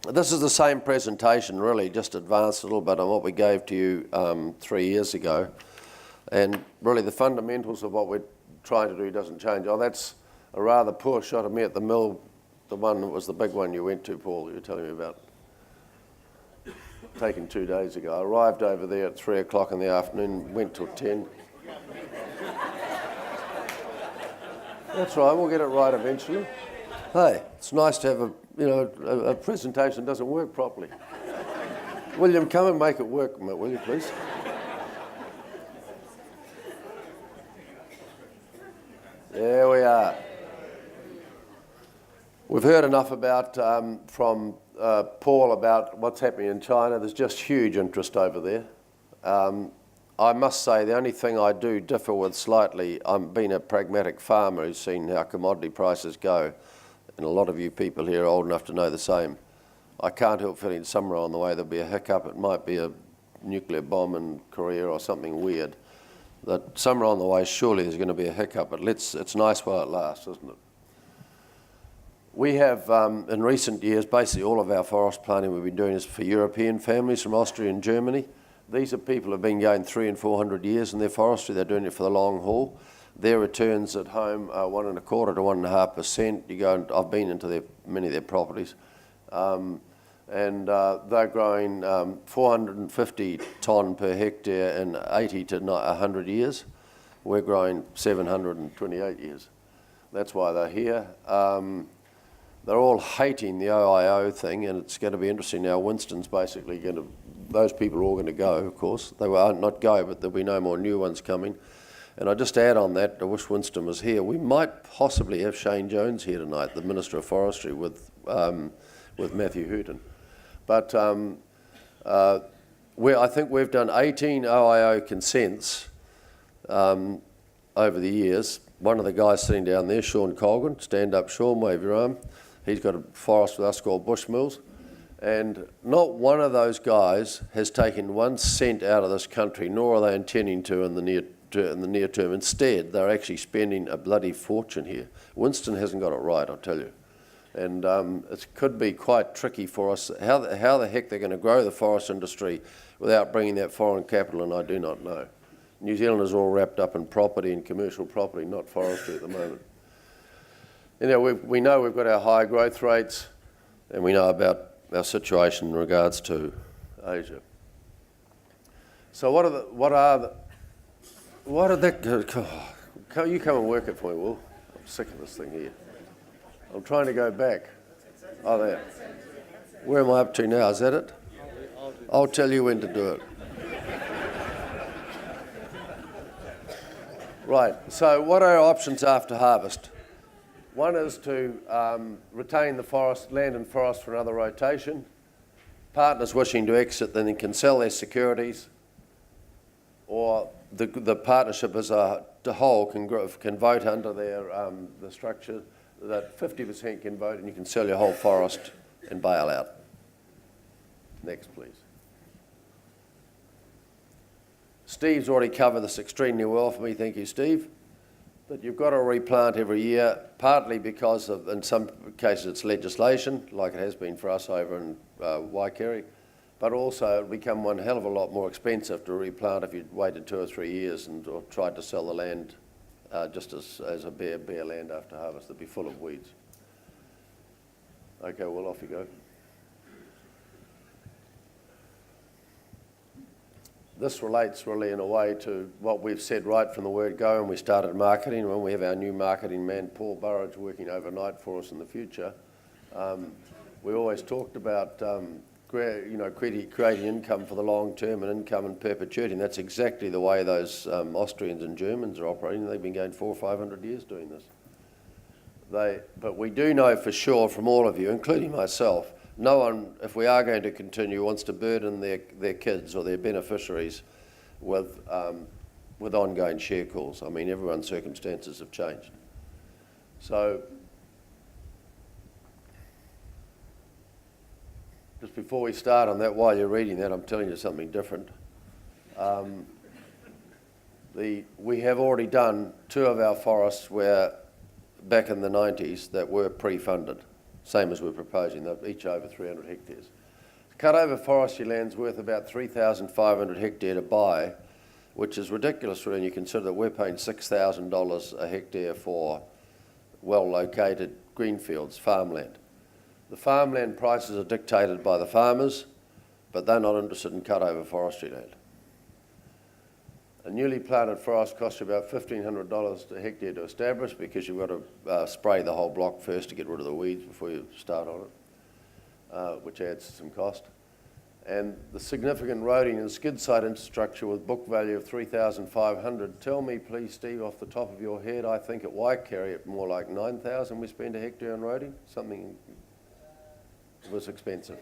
This is the same presentation, really, just advanced a little bit on what we gave to you 3 years ago. And really the fundamentals of what we're trying to do doesn't change. Oh, that's a rather poor shot of me at the mill, the one that was the big one you went to, Paul, you were telling me about. Taken 2 days ago. I arrived over there at 3 o'clock in the afternoon, went till 10. That's right, we'll get it right eventually. Hey, it's nice to have a presentation that doesn't work properly. William, come and make it work, will you, please? There we are. We've heard enough about from Paul about what's happening in China. There's just huge interest over there. I must say the only thing I do differ with slightly, I've been a pragmatic farmer who's seen how commodity prices go, and a lot of you people here are old enough to know the same. I can't help feeling somewhere on the way there'll be a hiccup. It might be a nuclear bomb in Korea or something weird. That somewhere on the way surely there's going to be a hiccup, but it's nice while it lasts, isn't it? We have, in recent years, basically all of our forest planting we've been doing is for European families from Austria and Germany. These are people who have been going 300 and 400 years in their forestry. They're doing it for the long haul. Their returns at home are 1.25% to 1.5%. You go, and I've been into many of their properties, and they're growing 450 tonne per hectare in 80 to 100 years. We're growing 728 years. That's why they're here. They're all hating the OIO thing, and it's going to be interesting now. Winston's basically going to, those people are all going to go, of course. They will not go, but there'll be no more new ones coming. And I just add on that, I wish Winston was here. We might possibly have Shane Jones here tonight, the Minister of Forestry, with Matthew Hooton. But I think we've done 18 OIO consents over the years. One of the guys sitting down there, Sean Colgan, stand up, Sean, wave your arm. He's got a forest with us called Bushmills. And not one of those guys has taken 1 cent out of this country, nor are they intending to in the near term. Instead, they're actually spending a bloody fortune here. Winston hasn't got it right, I'll tell you. And it could be quite tricky for us. How the heck they're going to grow the forest industry without bringing that foreign capital in, I do not know. New Zealand is all wrapped up in property and commercial property, not forestry at the moment. We know we've got our high growth rates, and we know about our situation in regards to Asia. So what are the, you come and work it for me, Will. I'm sick of this thing here. I'm trying to go back. Oh, there. Where am I up to now? Is that it? I'll tell you when to do it. Right, so what are our options after harvest? One is to retain the forest, land and forest for another rotation. Partners wishing to exit then can sell their securities, or the partnership as a whole can vote under the structure that 50% can vote, and you can sell your whole forest and bail out. Next, please. Steve's already covered this extremely well for me, thank you, Steve. That you've got to replant every year, partly because of, in some cases, it's legislation, like it has been for us over in Waikere, but also it'll become one hell of a lot more expensive to replant if you'd waited 2 or 3 years or tried to sell the land just as a bare land after harvest. It'd be full of weeds. Okay, well, off you go. This relates really in a way to what we've said right from the word go, and we started marketing. When we have our new marketing man, Paul Burridge, working overnight for us in the future, we always talked about creating income for the long term and income in perpetuity. And that's exactly the way those Austrians and Germans are operating. They've been going 400 or 500 years doing this. But we do know for sure from all of you, including myself, no one, if we are going to continue, wants to burden their kids or their beneficiaries with ongoing share calls. I mean, everyone's circumstances have changed. So, just before we start on that, while you're reading that, I'm telling you something different. We have already done 2 of our forests where, back in the 90s, that were pre-funded. same as we're proposing, they're each over 300 hectares. Cut over forestry land's worth about 3,500 hectare to buy, which is ridiculous when you consider that we're paying $6,000 a hectare for well-located greenfields, farmland. The farmland prices are dictated by the farmers, but they're not interested in cut over forestry land. A newly planted forest costs you about $1,500 a hectare to establish because you've got to spray the whole block first to get rid of the weeds before you start on it, which adds some cost. And the significant roading and skid site infrastructure with book value of $3,500. Tell me, please, Steve, off the top of your head, I think at Waikari it's more like $9,000 we spend a hectare on roading. Something was expensive.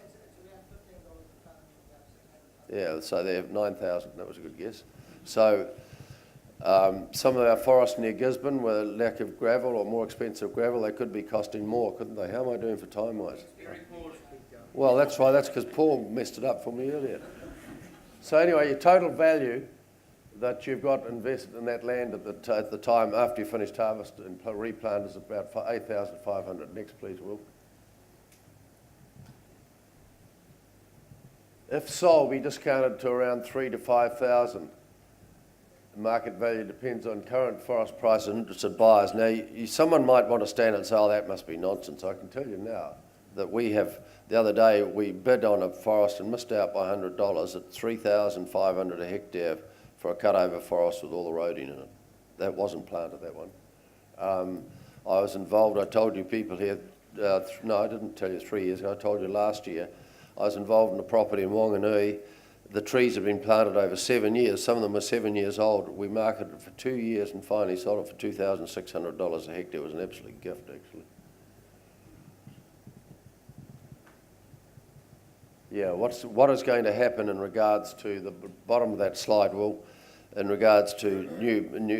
Yeah, so they have 9,000. That was a good guess. So some of our forests near Gisborne, with a lack of gravel or more expensive gravel, they could be costing more, couldn't they? How am I doing for time-wise? Well, that's right. That's because Paul messed it up for me earlier. So anyway, your total value that you've got invested in that land at the time after you finished harvest and replant is about $8,500. Next, please, Will. If sold, we discounted to around $3,000 to $5,000. Market value depends on current forest price and interested buyers. Now, someone might want to stand and say, oh, that must be nonsense. I can tell you now that we have, the other day, we bid on a forest and missed out by $100 at $3,500 a hectare for a cut-over forest with all the roading in it. That wasn't planted, that one. I was involved, I told you people here, no, I didn't tell you 3 years ago, I told you last year, I was involved in a property in Wanganui. The trees have been planted over 7 years. Some of them were 7 years old. We marketed it for 2 years and finally sold it for $2,600 a hectare. It was an absolute gift, actually. Yeah, what is going to happen in regards to the bottom of that slide, Will, in regards to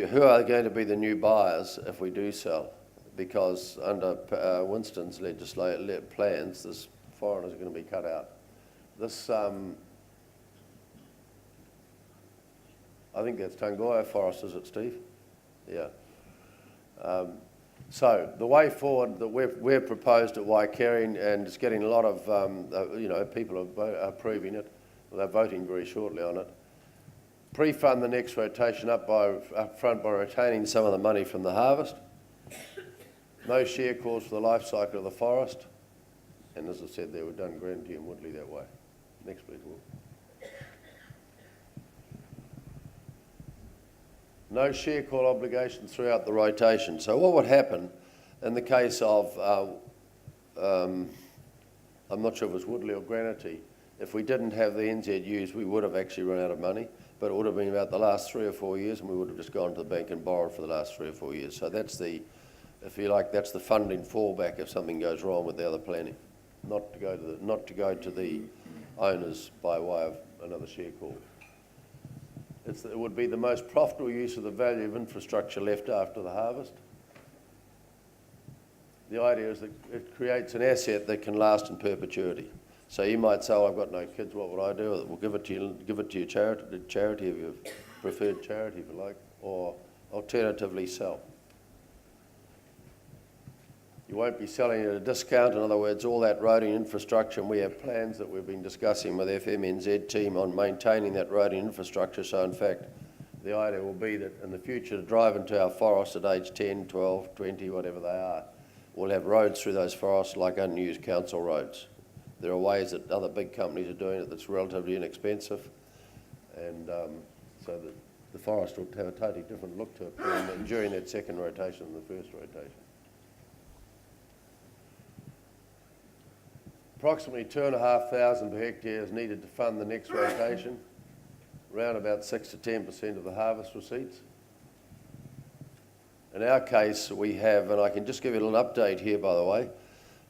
who are going to be the new buyers if we do sell? Because under Winston's plans, this foreigners are going to be cut out. This, I think that's Tangoia Forest, is it, Steve? Yeah. So the way forward that we've proposed at Waikari, and it's getting a lot of, people are approving it. They're voting very shortly on it. Pre-fund the next rotation up front by retaining some of the money from the harvest. No share calls for the life cycle of the forest. And as I said, they were done Grandview and Woodley that way. Next, please, Will. No share call obligations throughout the rotation. So what would happen in the case of, I'm not sure if it was Woodley or Granity, if we didn't have the NZUs, we would have actually run out of money, but it would have been about the last 3 or 4 years, and we would have just gone to the bank and borrowed for the last 3 or 4 years. So that's the, if you like, that's the funding fallback if something goes wrong with the other planning, not to go to the owners by way of another share call. It would be the most profitable use of the value of infrastructure left after the harvest. The idea is that it creates an asset that can last in perpetuity. So you might say, oh, I've got no kids, what would I do with it? Well, give it to your charity of your preferred charity, if you like, or alternatively sell. You won't be selling at a discount. In other words, all that roading infrastructure, and we have plans that we've been discussing with FMNZ team on maintaining that roading infrastructure. So in fact, the idea will be that in the future to drive into our forests at age 10, 12, 20, whatever they are, we'll have roads through those forests like unused council roads. There are ways that other big companies are doing it that's relatively inexpensive, and so that the forest will have a totally different look to it during that second rotation than the first rotation. Approximately 2,500 per hectare is needed to fund the next rotation, around about 6 to 10% of the harvest receipts. In our case, we have, and I can just give you a little update here, by the way,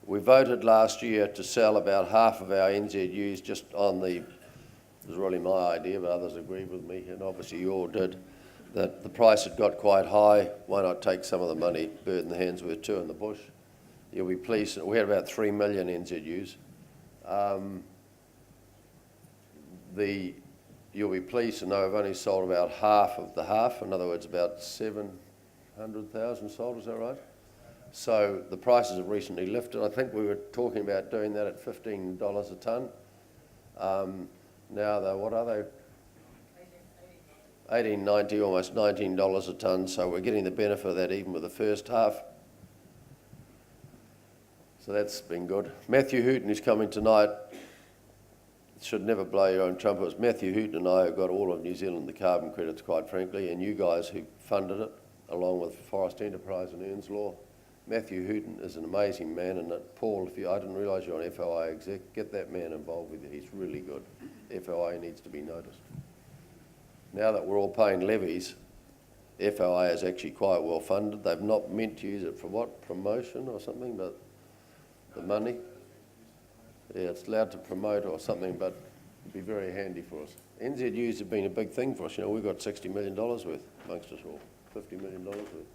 we voted last year to sell about half of our NZUs just on the, it was really my idea, but others agreed with me, and obviously you all did, that the price had got quite high. Why not take some of the money, bird in the hand's worth two in the bush? You'll be pleased, we had about 3 million NZUs. You'll be pleased to know I've only sold about half of the half, in other words, about 700,000 sold, is that right? So the prices have recently lifted. I think we were talking about doing that at $15 a tonne. Now, what are they? $18.90, almost $19 a tonne. So we're getting the benefit of that even with the first half. So that's been good. Matthew Hooton is coming tonight. Should never blow your own trumpet. Matthew Hooton and I have got all of New Zealand the carbon credits, quite frankly, and you guys who funded it, along with Forest Enterprise and Earns Law. Matthew Hooton is an amazing man, and Paul, I didn't realise you're on FOI exec, get that man involved with you. He's really good. FOI needs to be noticed. Now that we're all paying levies, FOI is actually quite well funded. They've not meant to use it for what? Promotion or something, but the money? Yeah, it's allowed to promote or something, but it'd be very handy for us. NZUs have been a big thing for us. You know, we've got $60 million worth amongst us all, $50 million worth.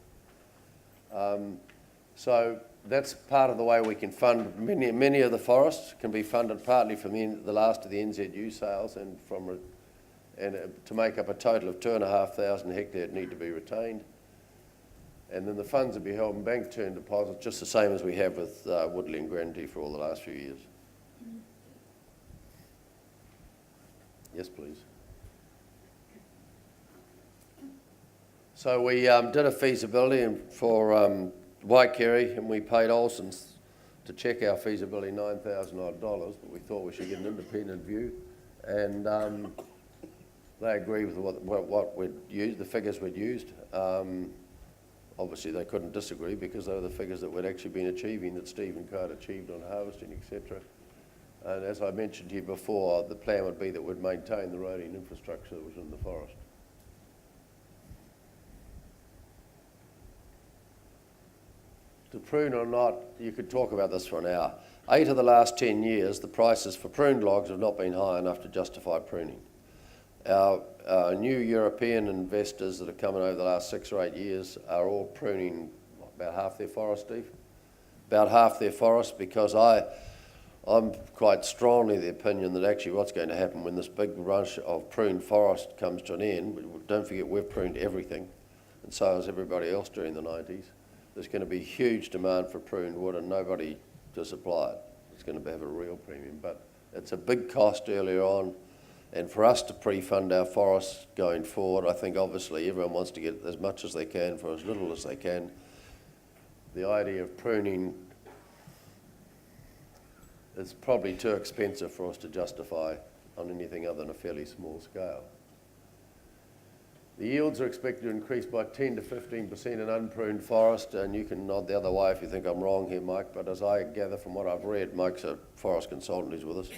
So that's part of the way we can fund. Many of the forests can be funded partly from the last of the NZU sales and to make up a total of 2,500 hectares need to be retained. And then the funds will be held in bank term deposits, just the same as we have with Woodley and Granity for all the last few years. Yes, please. So we did a feasibility for Waikeri, and we paid Olsen's to check our feasibility $9,000 odd, but we thought we should get an independent view, and they agreed with what we'd used, the figures we'd used. Obviously they couldn't disagree because they were the figures that we'd actually been achieving, that Steve and Co had achieved on harvesting, etc. And as I mentioned to you before, the plan would be that we'd maintain the roading infrastructure that was in the forest. To prune or not, you could talk about this for an hour. 8 of the last 10 years, the prices for pruned logs have not been high enough to justify pruning. Our new European investors that have come in over the last 6 or 8 years are all pruning about half their forest, Steve? About half their forest, because I'm quite strongly of the opinion that actually what's going to happen when this big rush of pruned forest comes to an end, don't forget we've pruned everything, and so has everybody else during the 90s. There's going to be huge demand for pruned wood and nobody to supply it. It's going to have a real premium, but it's a big cost earlier on. And for us to pre-fund our forests going forward, I think obviously everyone wants to get as much as they can for as little as they can. The idea of pruning is probably too expensive for us to justify on anything other than a fairly small scale. The yields are expected to increase by 10 to 15% in unpruned forest, and you can nod the other way if you think I'm wrong here, Mike, but as I gather from what I've read, Mike's a forest consultant who's with us.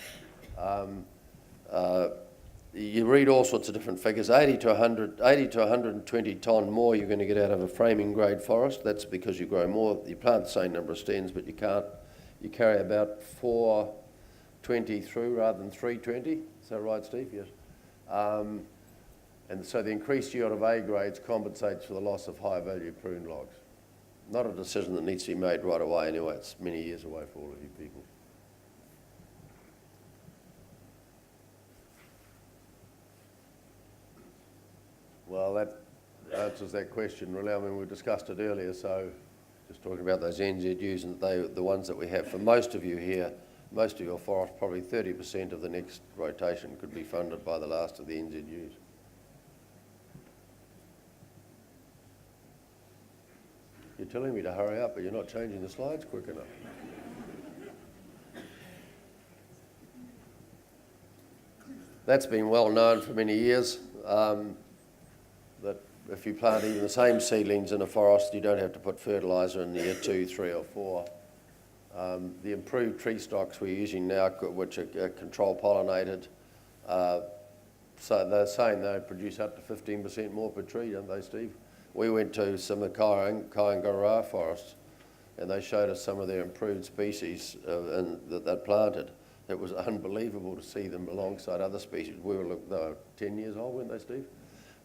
You read all sorts of different figures. 80 to 120 tonne more you're going to get out of a framing grade forest. That's because you grow more. You plant the same number of stems, but you carry about 420 through rather than 320. Is that right, Steve? Yes. And so the increased yield of A grades compensates for the loss of high value pruned logs. Not a decision that needs to be made right away anyway. It's many years away for all of you people. Well, that answers that question really. I mean, we discussed it earlier, so just talking about those NZUs, and the ones that we have. For most of you here, most of your forest, probably 30% of the next rotation could be funded by the last of the NZUs. You're telling me to hurry up, but you're not changing the slides quick enough. That's been well known for many years, that if you plant even the same seedlings in a forest, you don't have to put fertiliser in year 2, 3 or 4. The improved tree stocks we're using now, which are control pollinated, so they're saying they produce up to 15% more per tree, don't they, Steve? We went to some of the Kaingara forests, and they showed us some of their improved species that they'd planted. It was unbelievable to see them alongside other species. They were 10 years old, weren't they, Steve?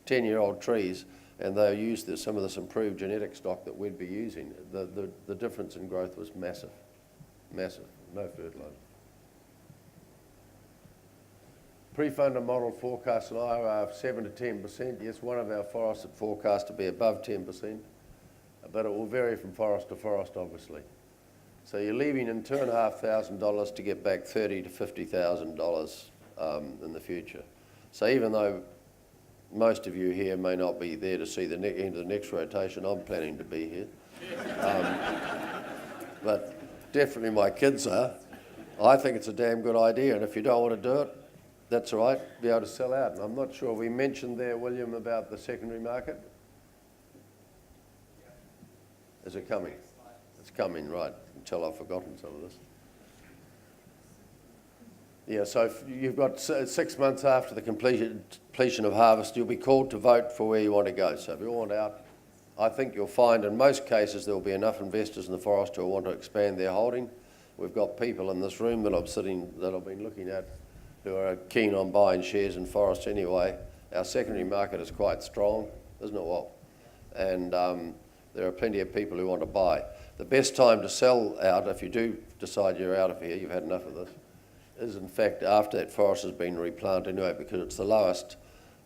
10-year-old trees, and they used some of this improved genetic stock that we'd be using. The difference in growth was massive, massive, no fertiliser. Pre-funded model forecasts an IRR of 7 to 10%. Yes, one of our forests had forecast to be above 10%. but it will vary from forest to forest, obviously. So you're leaving in $2,500 to get back $30,000 to $50,000 in the future. So even though most of you here may not be there to see the end of the next rotation, I'm planning to be here. But definitely my kids are. I think it's a damn good idea, and if you don't want to do it, that's all right, be able to sell out. And I'm not sure, we mentioned there, William, about the secondary market? Is it coming? It's coming, right, until I've forgotten some of this. Yeah, so if you've got 6 months after the completion of harvest, you'll be called to vote for where you want to go. So if you want out, I think you'll find in most cases there will be enough investors in the forest who want to expand their holding. We've got people in this room that I've been looking at who are keen on buying shares in forests anyway. Our secondary market is quite strong, isn't it, Walt? And there are plenty of people who want to buy. The best time to sell out, if you do decide you're out of here, you've had enough of this, is in fact after that forest has been replanted anyway, because it's the lowest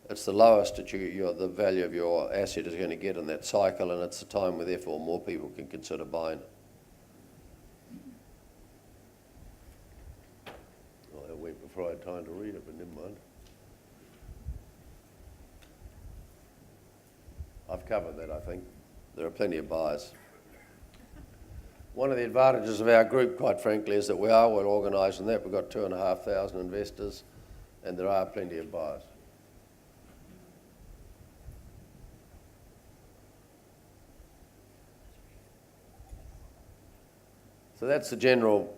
that the value of your asset is going to get in that cycle, and it's the time where therefore more people can consider buying it. Well, that went before I had time to read it, but never mind. I've covered that, I think. There are plenty of buyers. One of the advantages of our group, quite frankly, is that we are well organised in that. We've got 2,500 investors and there are plenty of buyers. So that's the general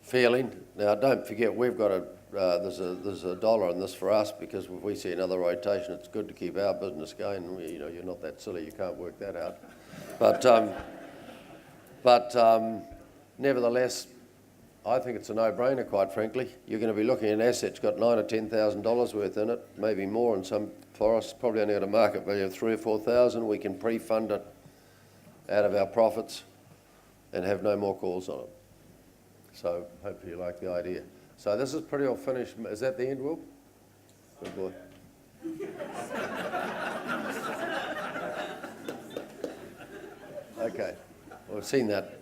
feeling. Now, don't forget, we've got there's a dollar in this for us, because if we see another rotation, it's good to keep our business going. You know, you're not that silly, you can't work that out. But nevertheless, I think it's a no-brainer, quite frankly. You're going to be looking at an asset that's got $9,000 or $10,000 worth in it, maybe more in some forests, probably only got a market value of $3,000 or $4,000. We can pre-fund it out of our profits and have no more calls on it. So hopefully you like the idea. So this is pretty well finished. Is that the end, Will? Good boy. Okay, well, we've seen that.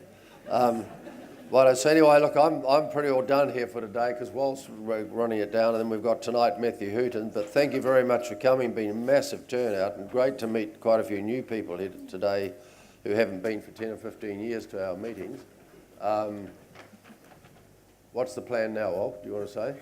Right, so anyway, look, I'm pretty well done here for today, because Walt's running it down, and then we've got tonight Matthew Hooton. But thank you very much for coming. Been a massive turnout, and great to meet quite a few new people here today who haven't been for 10 or 15 years to our meetings. What's the plan now, Walt? Do you want to say?